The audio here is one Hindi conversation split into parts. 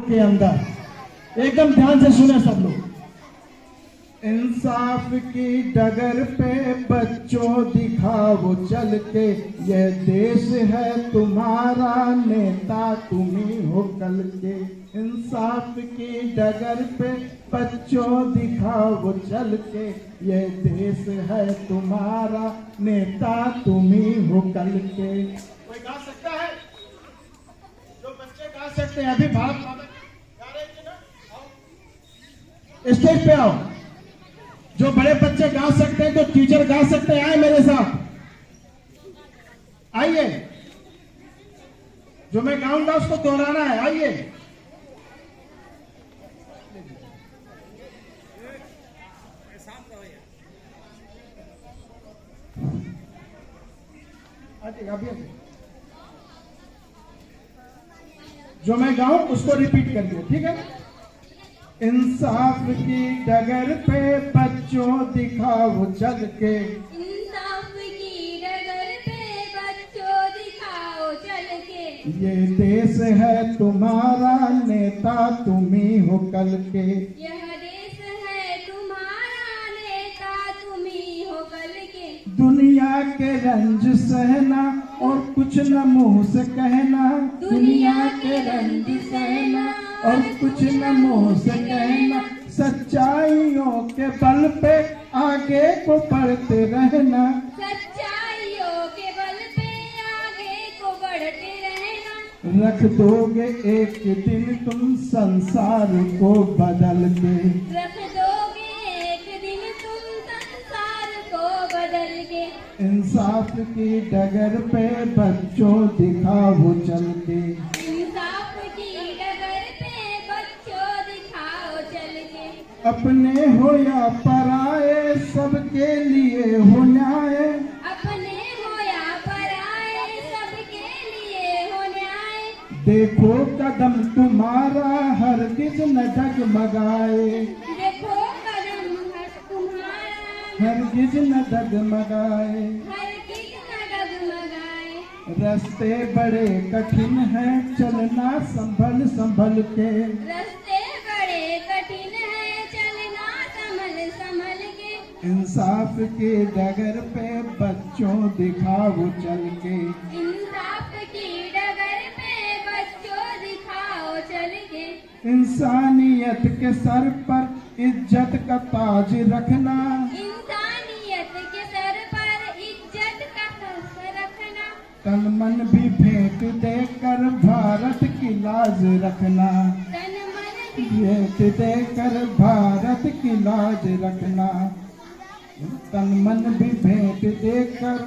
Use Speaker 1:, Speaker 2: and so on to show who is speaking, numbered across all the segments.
Speaker 1: के अंदर। एकदम ध्यान से सुने सब लोग। इंसाफ की डगर पे बच्चों दिखाओ चल के, ये देश है तुम्हारा, नेता तुम्ही हो कल के। इंसाफ की डगर पे बच्चों दिखाओ चल के, ये देश है तुम्हारा, नेता तुम्ही हो कल के। कोई गा सकता है? जो बच्चे गा सकते हैं अभी भारत माता गा रहे थे ना, आओ स्टेज पे आओ। जो बड़े बच्चे गा सकते हैं, जो टीचर गा सकते हैं, आए मेरे साथ, आइए। जो मैं गाऊंगा उसको दोहराना है, आइए। अभी जो मैं गाऊं उसको रिपीट करिए, ठीक है? इंसाफ की डगर पे बच्चों दिखाओ चल के,
Speaker 2: इंसाफ की डगर पे बच्चों दिखाओ चल के,
Speaker 1: ये देश है तुम्हारा, नेता तुम्ही हो कल के।
Speaker 2: यह देश है तुम्हारा, नेता तुम्ही हो कल के।
Speaker 1: दुनिया के रंज सहना और कुछ न मुंह से कहना,
Speaker 2: दुनिया के रंज सहना
Speaker 1: और कुछ न मुंह से कहना, सच्चाइयों के बल पे आगे को बढ़ते रहना,
Speaker 2: सच्चाइयों के बल पे आगे को बढ़ते रहना।
Speaker 1: रख दोगे एक दिन तुम संसार को बदल के,
Speaker 2: रख दोगे एक दिन तुम संसार को बदल के।
Speaker 1: इंसाफ की डगर पे बच्चों दिखाओ चल के,
Speaker 2: इंसाफ की डगर पे बच्चों दिखाओ चल के।
Speaker 1: अपने हो या पराए सबके लिए हो न्याय,
Speaker 2: अपने हो या पराए सबके लिए हो न्याय।
Speaker 1: देखो कदम तुम्हारा हरगिज न डगमगाए,
Speaker 2: देखो कदम तुम्हारा
Speaker 1: हरगिज न डगमगाए।
Speaker 2: हर किस न डगमगाए।
Speaker 1: रास्ते बड़े कठिन हैं चलना संभल संभल के,
Speaker 2: रास्ते बड़े कठिन है चलना संभल संभल के।
Speaker 1: इंसाफ की डगर पे बच्चों दिखाओ चल के,
Speaker 2: इंसाफ की डगर पे बच्चों दिखाओ चल के।
Speaker 1: इंसानियत के सर पर इज्जत का ताज रखना,
Speaker 2: इंसानियत के सर पर इज्जत का फर्श रखना।
Speaker 1: तन मन भी भेंट देकर भारत की लाज रखना,
Speaker 2: तन मन भी
Speaker 1: भेंट देकर भारत की लाज रखना, तन मन भी भेंट देकर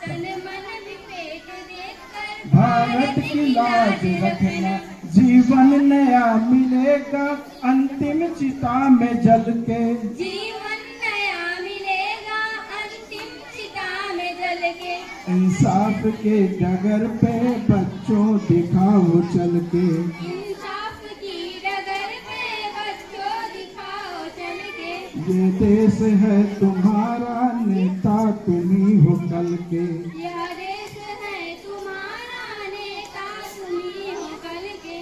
Speaker 2: तन मन भी पेट देकर
Speaker 1: भारत की लाज रखना। जीवन नया मिलेगा अंतिम चिता में जल के,
Speaker 2: जीवन नया मिलेगा अंतिम चिता में जल के।
Speaker 1: इंसाफ के डगर पे बच्चों दिखाओ चल के,
Speaker 2: इंसाफ की डगर पे बच्चों दिखाओ चल के।
Speaker 1: ये देश है तुम्हारा, नेता तुम्ही हो कल के।
Speaker 2: यह देश है तुम्हारा, नेता तुम्ही हो कल के।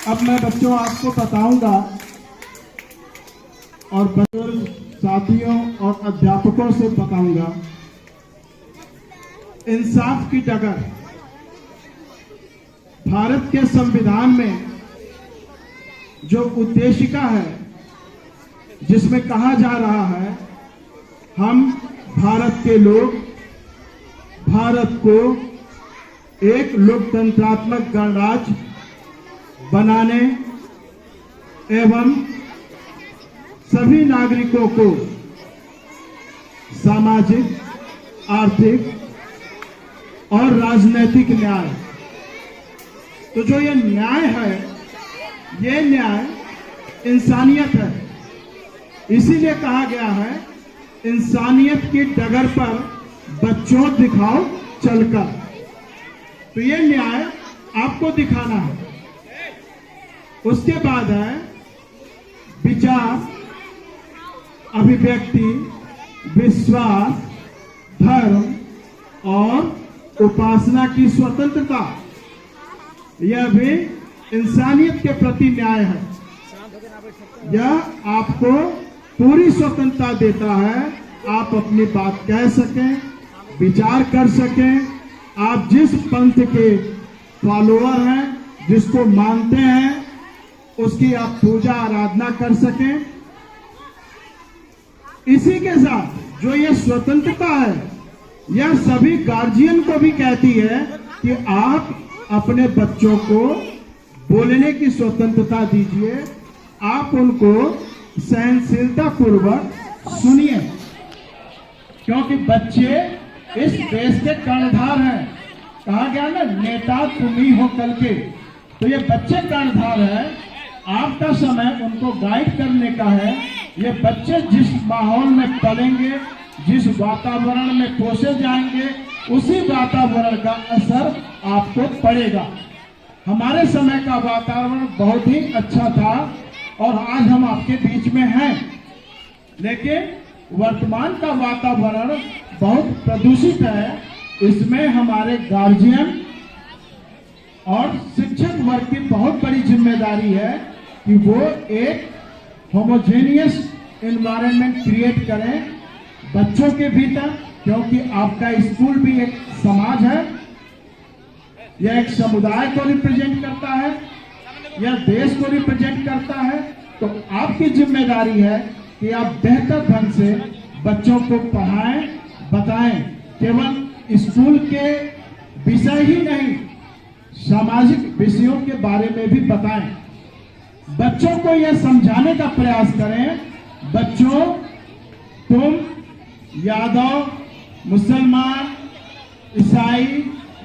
Speaker 1: अब मैं बच्चों आपको बताऊंगा और बुजुर्ग साथियों और अध्यापकों से बताऊंगा। इंसाफ की डगर भारत के संविधान में जो उद्देशिका है, जिसमें कहा जा रहा है हम भारत के लोग भारत को एक लोकतंत्रात्मक गणराज्य बनाने एवं सभी नागरिकों को सामाजिक, आर्थिक और राजनीतिक न्याय, तो जो ये न्याय है, ये न्याय इंसानियत है। इसीलिए कहा गया है इंसानियत की डगर पर बच्चों दिखाओ चलकर। तो ये न्याय आपको दिखाना है। उसके बाद है विचार, अभिव्यक्ति, विश्वास, धर्म और उपासना की स्वतंत्रता, यह भी इंसानियत के प्रति न्याय है। यह आपको पूरी स्वतंत्रता देता है, आप अपनी बात कह सकें, विचार कर सकें, आप जिस पंथ के फॉलोअर हैं, जिसको मानते हैं, उसकी आप पूजा आराधना कर सकें। इसी के साथ जो ये स्वतंत्रता है, यह सभी गार्जियन को भी कहती है कि आप अपने बच्चों को बोलने की स्वतंत्रता दीजिए, आप उनको सहनशीलता पूर्वक सुनिए, क्योंकि बच्चे इस देश के कर्णधार हैं। कहा गया ना, नेता तुम ही हो कल के। तो ये बच्चे कर्णधार हैं, आपका समय उनको गाइड करने का है। ये बच्चे जिस माहौल में पलेंगे, जिस वातावरण में पोसे जाएंगे, उसी वातावरण का असर आपको पड़ेगा। हमारे समय का वातावरण बहुत ही अच्छा था और आज हम आपके बीच में हैं, लेकिन वर्तमान का वातावरण बहुत प्रदूषित है। इसमें हमारे गार्जियन और शिक्षक वर्ग की बहुत बड़ी जिम्मेदारी है कि वो एक होमोजेनियस एनवायरनमेंट क्रिएट करें बच्चों के भीतर, क्योंकि आपका स्कूल भी एक समाज है, यह एक समुदाय को रिप्रेजेंट करता है, यह देश को रिप्रेजेंट करता है। तो आपकी जिम्मेदारी है कि आप बेहतर ढंग से बच्चों को पढ़ाएं, बताएं। केवल स्कूल के विषय ही नहीं, सामाजिक विषयों के बारे में भी बताएं। बच्चों को यह समझाने का प्रयास करें, बच्चों तुम यादव, मुसलमान, ईसाई,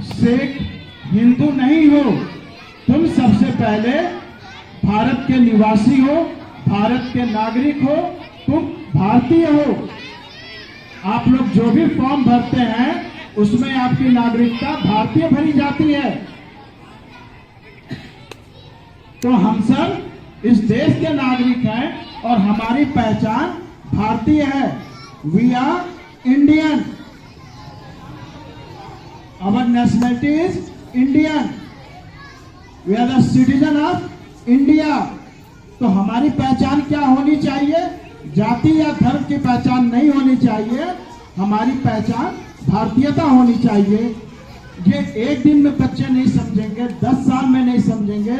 Speaker 1: सिख, हिंदू नहीं हो, तुम सबसे पहले भारत के निवासी हो, भारत के नागरिक हो, तुम भारतीय हो। आप लोग जो भी फॉर्म भरते हैं उसमें आपकी नागरिकता भारतीय भरी जाती है। तो हम सब इस देश के नागरिक हैं और हमारी पहचान भारतीय है। We are Indian, our nationality is Indian, we are the citizen of India. तो हमारी पहचान क्या होनी चाहिए? जाति या धर्म की पहचान नहीं होनी चाहिए, हमारी पहचान भारतीयता होनी चाहिए। ये एक दिन में बच्चे नहीं समझेंगे, 10 साल में नहीं समझेंगे,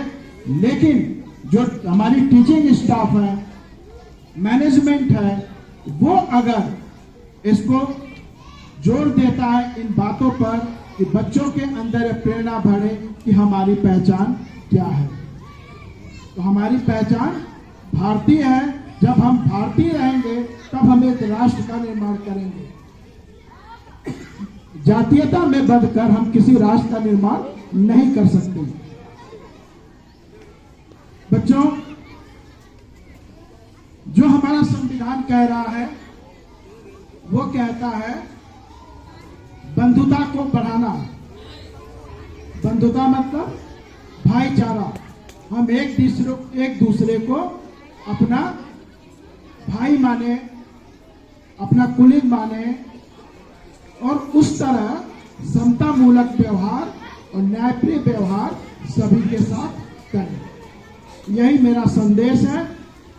Speaker 1: लेकिन जो हमारी टीचिंग स्टाफ है, मैनेजमेंट है, वो अगर इसको जोर देता है इन बातों पर कि बच्चों के अंदर प्रेरणा बढ़े कि हमारी पहचान क्या है। तो हमारी पहचान भारतीय है। जब हम भारतीय रहेंगे तब हम एक राष्ट्र का निर्माण करेंगे। जातीयता में बंधकर हम किसी राष्ट्र का निर्माण नहीं कर सकते। बच्चों, जो हमारा संविधान कह रहा है वो कहता है बंधुता को बढ़ाना। बंधुता मतलब भाईचारा। हम एक दूसरे को अपना भाई माने, अपना कुलीन माने और उस तरह समता मूलक व्यवहार और न्यायप्रिय व्यवहार सभी के साथ करें। यही मेरा संदेश है।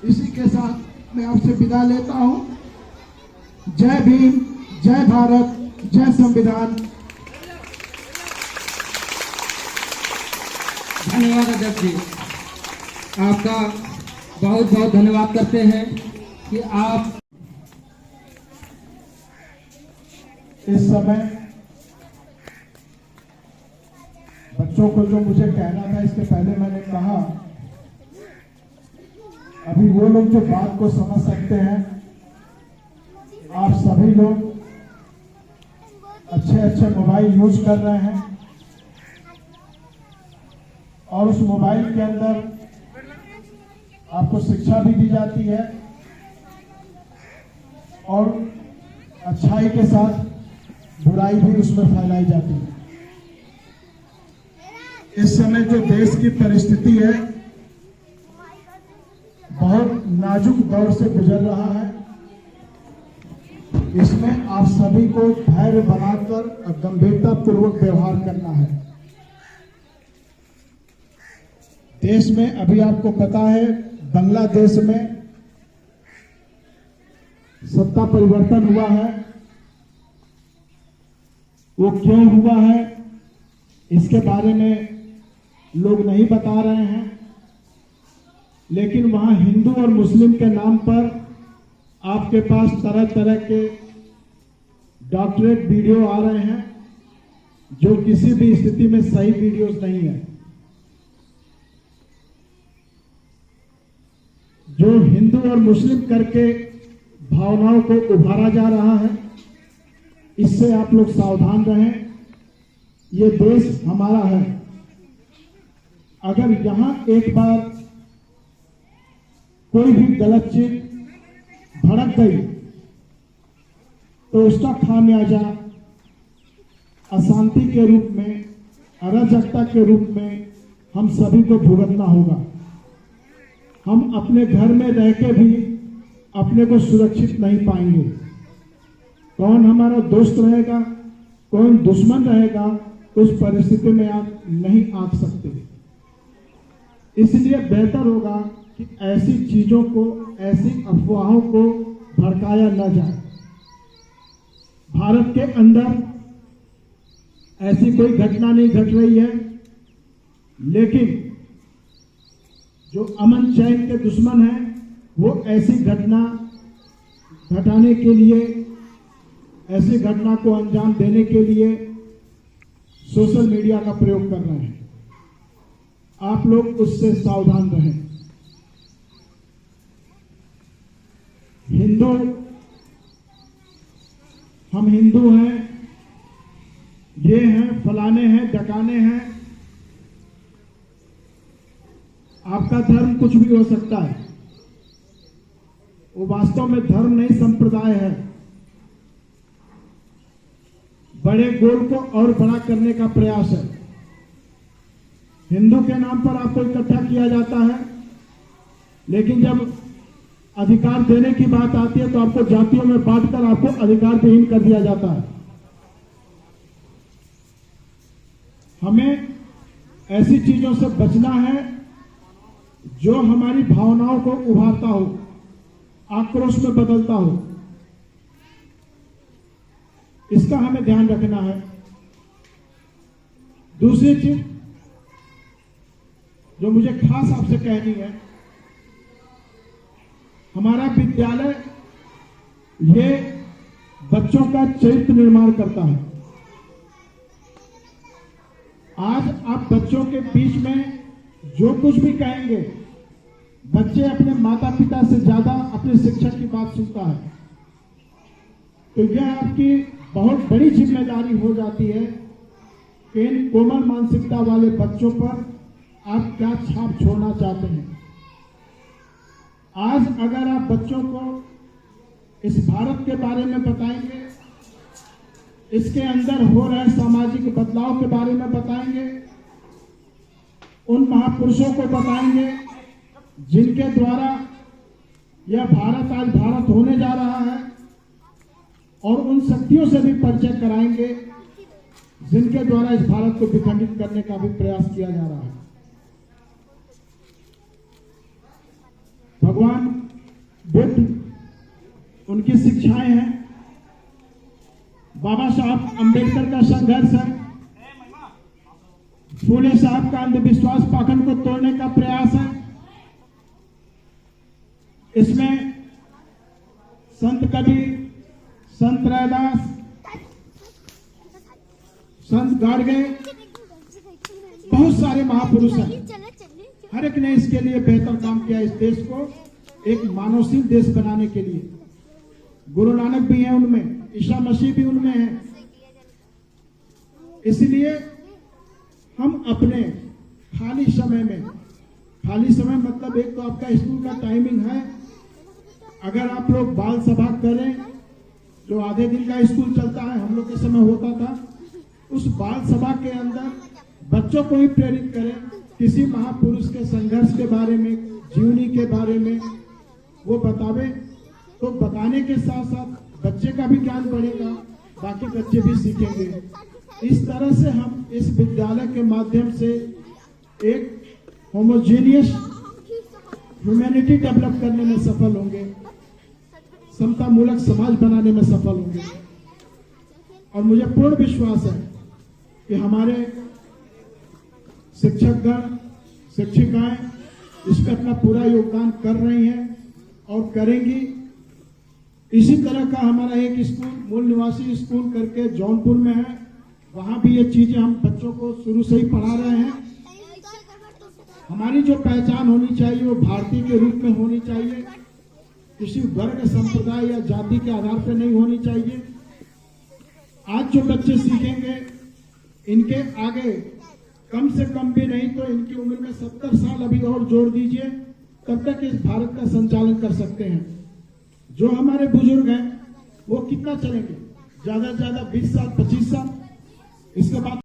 Speaker 1: इसी के साथ मैं आपसे विदा लेता हूं। जय भीम, जय भारत, जय संविधान।
Speaker 3: धन्यवाद अध्यक्ष जी, आपका बहुत बहुत धन्यवाद करते हैं कि आप
Speaker 1: इस समय बच्चों को जो मुझे कहना था, इसके पहले मैंने कहा, अभी वो लोग जो बात को समझ सकते हैं, आप सभी लोग अच्छे अच्छे मोबाइल यूज कर रहे हैं और उस मोबाइल के अंदर आपको शिक्षा भी दी जाती है और अच्छाई के साथ बुराई भी उसमें फैलाई जाती है। इस समय जो देश की परिस्थिति है, बहुत नाजुक दौर से गुजर रहा है। इसमें आप सभी को धैर्य बनाकर गंभीरता पूर्वक व्यवहार करना है। देश में अभी आपको पता है बांग्लादेश में सत्ता परिवर्तन हुआ है। वो क्यों हुआ है इसके बारे में लोग नहीं बता रहे हैं, लेकिन वहां हिंदू और मुस्लिम के नाम पर आपके पास तरह तरह के डॉक्टरेट वीडियो आ रहे हैं जो किसी भी स्थिति में सही वीडियोस नहीं है। जो हिंदू और मुस्लिम करके भावनाओं को उभारा जा रहा है, इससे आप लोग सावधान रहें। ये देश हमारा है। अगर यहां एक बार कोई भी गलत चीज भड़क गई तो उसका खामियाजा अशांति के रूप में, अराजकता के रूप में हम सभी को भुगतना होगा। हम अपने घर में रह के भी अपने को सुरक्षित नहीं पाएंगे। कौन हमारा दोस्त रहेगा, कौन दुश्मन रहेगा, उस परिस्थिति में आप नहीं आंक सकते। इसलिए बेहतर होगा कि ऐसी चीजों को, ऐसी अफवाहों को भड़काया न जाए। भारत के अंदर ऐसी कोई घटना नहीं घट रही है, लेकिन जो अमन चैन के दुश्मन हैं वो ऐसी घटना घटाने के लिए, ऐसी घटना को अंजाम देने के लिए सोशल मीडिया का प्रयोग कर रहे हैं। आप लोग उससे सावधान रहें। हिंदू, हम हिंदू हैं, ये हैं, फलाने हैं, डकाने हैं। आपका धर्म कुछ भी हो सकता है, वो वास्तव में धर्म नहीं, संप्रदाय है। बड़े गोल को और बड़ा करने का प्रयास है। हिंदू के नाम पर आपको इकट्ठा किया जाता है, लेकिन जब अधिकार देने की बात आती है तो आपको जातियों में बांटकर आपको अधिकार विहीन कर दिया जाता है। हमें ऐसी चीजों से बचना है जो हमारी भावनाओं को उभारता हो, आक्रोश में बदलता हो। इसका हमें ध्यान रखना है। दूसरी चीज जो मुझे खास आपसे कहनी है, हमारा विद्यालय ये बच्चों का चरित्र निर्माण करता है। आज आप बच्चों के बीच में जो कुछ भी कहेंगे, बच्चे अपने माता पिता से ज्यादा अपने शिक्षक की बात सुनता है। तो यह आपकी बहुत बड़ी जिम्मेदारी हो जाती है कि इन कोमल मानसिकता वाले बच्चों पर आप क्या छाप छोड़ना चाहते हैं। आज अगर आप बच्चों को इस भारत के बारे में बताएंगे, इसके अंदर हो रहे सामाजिक बदलाव के बारे में बताएंगे, उन महापुरुषों को बताएंगे जिनके द्वारा यह भारत आज भारत होने जा रहा है, और उन शक्तियों से भी परिचय कराएंगे जिनके द्वारा इस भारत को विखंडित करने का भी प्रयास किया जा रहा है। भगवान बुद्ध, उनकी शिक्षाएं हैं, बाबा साहब अंबेडकर का संघर्ष है, फूले साहब का अंधविश्वास पाखंड को तोड़ने का प्रयास है। इसमें संत कबीर, संत रैदास, संत गाडगे, बहुत सारे महापुरुष हैं। हर एक ने इसके लिए बेहतर काम किया, इस देश को एक मानवशील देश बनाने के लिए। गुरु नानक भी हैं उनमें, ईसा मसीह भी उनमें है। इसलिए हम अपने खाली समय में, खाली समय मतलब एक तो आपका स्कूल का टाइमिंग है, अगर आप लोग बाल सभा करें, जो आधे दिन का स्कूल चलता है, हम लोग के समय होता था, उस बाल सभा के अंदर बच्चों को ही प्रेरित करें, किसी महापुरुष के संघर्ष के बारे में, जीवनी के बारे में वो बतावे। तो बताने के साथ साथ बच्चे का भी ज्ञान बढ़ेगा, बाकी बच्चे भी सीखेंगे। इस तरह से हम इस विद्यालय के माध्यम से एक होमोजेनियस ह्यूमैनिटी डेवलप करने में सफल होंगे, समतामूलक समाज बनाने में सफल होंगे। और मुझे पूर्ण विश्वास है कि हमारे शिक्षकगण, शिक्षिकाएं इसमें अपना पूरा योगदान कर रही हैं और करेंगी। इसी तरह का हमारा एक स्कूल, मूल निवासी स्कूल करके जौनपुर में है, वहां भी ये चीजें हम बच्चों को शुरू से ही पढ़ा रहे हैं। हमारी जो पहचान होनी चाहिए वो भारतीय के रूप में होनी चाहिए, किसी वर्ग, संप्रदाय या जाति के आधार पर नहीं होनी चाहिए। आज जो बच्चे सीखेंगे, इनके आगे कम से कम भी नहीं तो इनकी उम्र में 70 साल अभी और जोड़ दीजिए, तब तक इस भारत का संचालन कर सकते हैं। जो हमारे बुजुर्ग हैं वो कितना चलेंगे? ज्यादा से ज्यादा 20 साल, 25 साल। इसके बाद